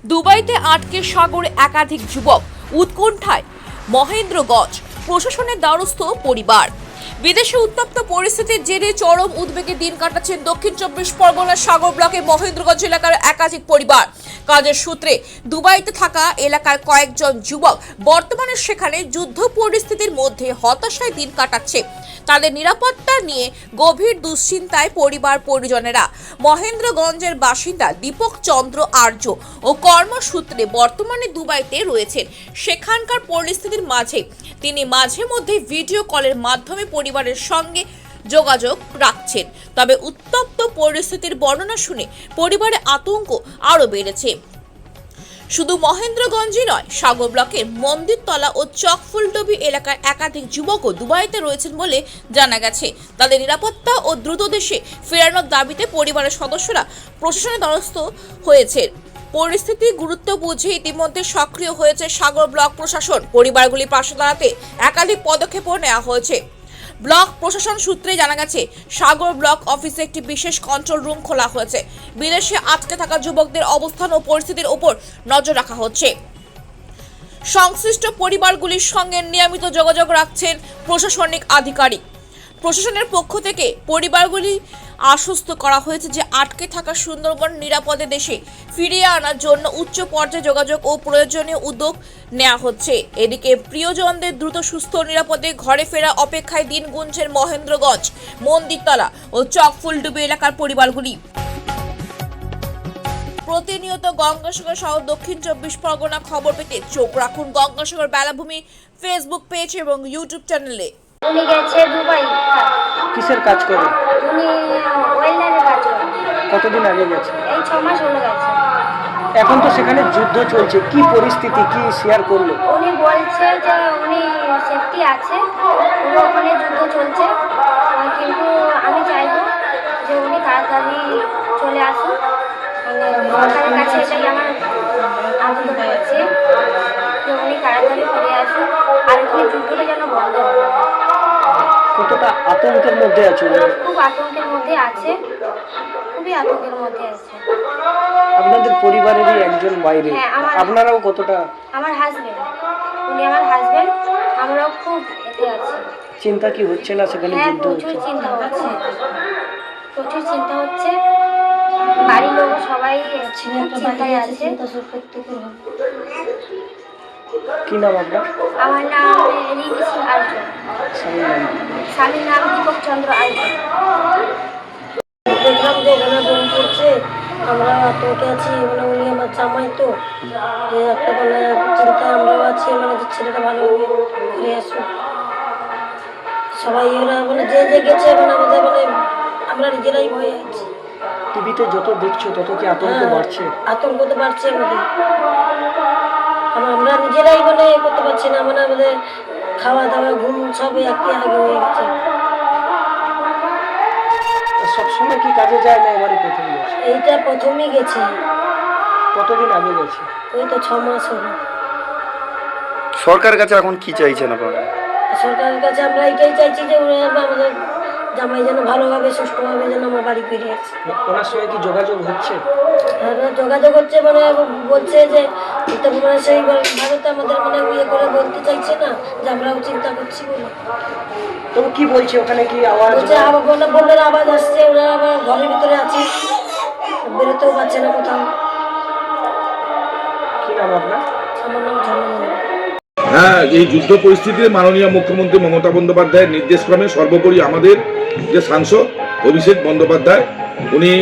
দুবাইতে আটকে সাগরে একাধিক যুবক, উৎকণ্ঠায় মহেন্দ্রগঞ্জ, প্রশাসনের দ্বারস্থ পরিবার। বিদেশে উত্তপ্ত পরিস্থিতির জেরে চরম উদ্বেগে দিন কাটাচ্ছেন দক্ষিণ চব্বিশ পরগনার সাগর ব্লকের মহেন্দ্রগঞ্জ এলাকার একাধিক পরিবার। কাজের সূত্রে দুবাইতে থাকা এলাকার কয়েকজন যুবক বর্তমানে সেখানে যুদ্ধ পরিস্থিতির মধ্যে হতাশায় দিন কাটাচ্ছে। তাদের নিরাপত্তা নিয়ে গভীর দুশ্চিন্তায় পরিবার পরিজনেরা। মহেন্দ্রগঞ্জের বাসিন্দা দীপক চন্দ্র আর্য ও কর্মসূত্রে বর্তমানে দুবাইতে রয়েছেন। সেখানকার পরিস্থিতির মাঝে তিনি মাঝে মধ্যে ভিডিও কলের মাধ্যমে পরিবারের সঙ্গে যোগাযোগ রাখছেন। তবে উত্তপ্ত পরিস্থিতির বর্ণনা শুনে পরিবারের আতঙ্ক আরও বেড়েছে। শুধু মহেন্দ্রগঞ্জই নয়, সাগর ব্লকের মন্দিরতলা ও চকফুলডুবি এলাকার একাধিক যুবকও দুবাইতে রয়েছেন বলে জানা গেছে। তাদের নিরাপত্তা ও দ্রুত দেশে ফেরানোর দাবিতে পরিবারের সদস্যরা প্রশাসনের দ্বারস্থ হয়েছে। পরিস্থিতির গুরুত্ব বুঝে ইতিমধ্যে সক্রিয় হয়েছে সাগর ব্লক প্রশাসন। পরিবারগুলির পাশে দাঁড়াতে একাধিক পদক্ষেপও নেওয়া হয়েছে। ব্লক প্রশাসন সূত্রে জানা গেছে, সাগর ব্লক অফিসে একটি বিশেষ কন্ট্রোল রুম খোলা হয়েছে। বিদেশে আটকে থাকা যুবকদের অবস্থান ও পরিস্থিতির উপর নজর রাখা হচ্ছে। সংশ্লিষ্ট পরিবারগুলির সঙ্গে নিয়মিত যোগাযোগ রাখছেন প্রশাসনিক আধিকারিক। প্রশাসনের পক্ষ থেকে পরিবারগুলি আশ্বস্ত করা হয়েছে যে আটকে থাকা সুন্দরবন নিরাপদে দেশে ফিরিয়ে আনার জন্য উচ্চ পর্যায়ে যোগাযোগ ও প্রয়োজনীয় উদ্যোগ নেওয়া হচ্ছে। এদিকে প্রিয়জনদের দ্রুত সুস্থ নিরাপদে ঘরে ফেরা অপেক্ষায় দিন গুনছেন মহেন্দ্রগঞ্জ, মন্দিরতলা ও চকফুলডুবি এলাকার পরিবারগুলি। প্রতিনিয়ত গঙ্গাসাগর সহ দক্ষিণ চব্বিশ পরগনা খবর পেতে চোখ রাখুন গঙ্গাসাগর বেলাভূমি ফেসবুক পেজ এবং ইউটিউব চ্যানেলে। উনি গেছে দুবাই। কিসের কাজ করে? উনি ওয়েল্ডারের কাজ করে। কতদিন আগে গেছে? এই 6 মাস হলো গেছে। এখন তো সেখানে যুদ্ধ চলছে, কি পরিস্থিতি, কি শেয়ার করলো? উনি বলছে যে উনি সেফটি আছে, ওখানে যুদ্ধ চলছে, কিন্তু আমি চাইবো যে উনি তাড়াতাড়ি চলে আসুন। সরকারের কাছে এটাই আমার আবেদন করছি যে উনি তাড়াতাড়ি ফিরে আসুন আর উনি যুদ্ধটা যেন বন্ধ হয়। কতটা আতঙ্কের মধ্যে আছে? খুব আতঙ্কের মধ্যে আছে, খুবই আতঙ্কের মধ্যে আছে। আপনাদের পরিবারেরই একজন বাইরে, আপনারাও কতটা? আমার হাজবেন্ড, উনি আমার হাজবেন্ড, আমরাও খুব এতে আছি। চিন্তা কি হচ্ছে না সেখানে যুদ্ধ হচ্ছে? প্রচুর চিন্তা হচ্ছে, প্রচুর চিন্তা হচ্ছে। বাড়ির লোক সবাই চিন্তায় আছে। কি নাম আপনার? আমার নাম রীতি সিং আর্য, স্বামীর নাম দীপক চন্দ্র আর্য। দেখলাম যে এখানে বোন করছে, আমরা আতঙ্কে আছি। মানে উনি আমার জামাই, তো একটা মানে চিন্তায় আমরাও আছি, মানে যে ছেলেটা ভালোভাবে ফিরে আসুক। সবাই ওরা মানে যে যে গেছে, মানে আমাদের মানে আমরা নিজেরাই ভয়ে আছি। টিভিতে যত দেখছো তত কি আতঙ্ক বাড়ছে? আতঙ্ক তো বাড়ছে আমাদের, কারণ আমরা নিজেরাই মানে করতে পারছি না। মানে আমাদের খাওয়া দাওয়া ঘুম সব একই আগে হয়ে গেছে। সবসময় কি কাজে যায় না এবারে প্রথম গেছে? এইটা প্রথমেই গেছে। কতদিন আগে গেছে? ওই তো 6 মাস হলো। সরকারের কাছে এখন কি চাইছেন আপনারা? সরকারের কাছে আমরা এটাই চাইছি যে ওরা আমাদের জামাই যেন ভালোভাবে সুষ্ঠুভাবে যেন আমার বাড়ি ফিরে আসে। ওনার সঙ্গে কি যোগাযোগ হচ্ছে? যোগাযোগ হচ্ছে, মানে বলছে যে মানে সেই ভারতে আমাদের মানে ইয়ে করে বলতে চাইছে না যে আমরাও চিন্তা করছি বলে। তবু কি বলছে ওখানে, কি আওয়াজ? বললেন আওয়াজ আসছে, ওরা আবার ঘরের ভিতরে আছে, বেরোতেও পারছে না কোথাও। কি নাম আপনার? আমার নাম ঝর্ণা। হ্যাঁ, এই যুদ্ধ পরিস্থিতিতে মাননীয় মুখ্যমন্ত্রী মমতা বন্দ্যোপাধ্যায়ের নির্দেশক্রমে সর্বোপরি আমাদের যে সাংসদ অভিষেক বন্দ্যোপাধ্যায়, উনি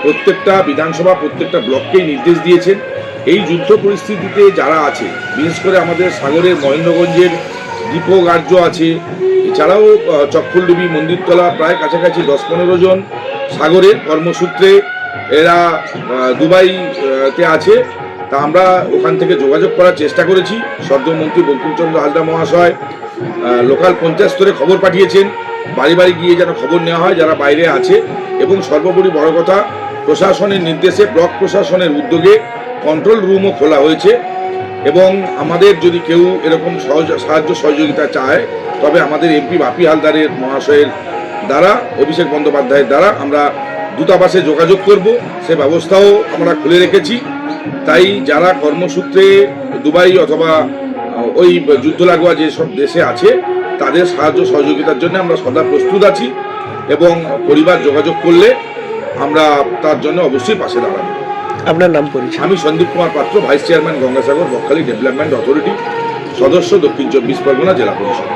প্রত্যেকটা বিধানসভা, প্রত্যেকটা ব্লককেই নির্দেশ দিয়েছেন এই যুদ্ধ পরিস্থিতিতে যারা আছে, বিশেষ করে আমাদের সাগরের মহেন্দ্রগঞ্জের দীপক আর্য আছে, এছাড়াও চকফুলডুবি, মন্দিরতলা প্রায় কাছাকাছি 10-15 জন সাগরের কর্মসূত্রে এরা দুবাইতে আছে। তা আমরা ওখান থেকে যোগাযোগ করার চেষ্টা করেছি। সদ্যমন্ত্রী বঙ্কিমচন্দ্র হাজরা মহাশয় লোকাল পঞ্চায়েত স্তরে খবর পাঠিয়েছেন, বাড়ি বাড়ি গিয়ে যেন খবর নেওয়া হয় যারা বাইরে আছে। এবং সর্বোপরি বড় কথা, প্রশাসনের নির্দেশে ব্লক প্রশাসনের উদ্যোগে কন্ট্রোল রুমও খোলা হয়েছে। এবং আমাদের যদি কেউ এরকম সাহায্য সহযোগিতা চায়, তবে আমাদের এমপি বাপি হালদারের মহাশয়ের দ্বারা, অভিষেক বন্দ্যোপাধ্যায়ের দ্বারা আমরা দূতাবাসে যোগাযোগ করব, সে ব্যবস্থাও আমরা খুলে রেখেছি। তাই যারা কর্মসূত্রে দুবাই অথবা ওই যুদ্ধ লাগোয়া যেসব দেশে আছে তাদের সাহায্য সহযোগিতার জন্য আমরা সদা প্রস্তুত আছি এবং পরিবার যোগাযোগ করলে আমরা তার জন্য অবশ্যই পাশে দাঁড়াবো। আপনার নাম পরিচয়? আমি সন্দীপ কুমার পাত্র, vice chairman Gangasagar Bakkhali development authority, সদস্য দক্ষিণ 24 পরগনা জেলা পরিষদ।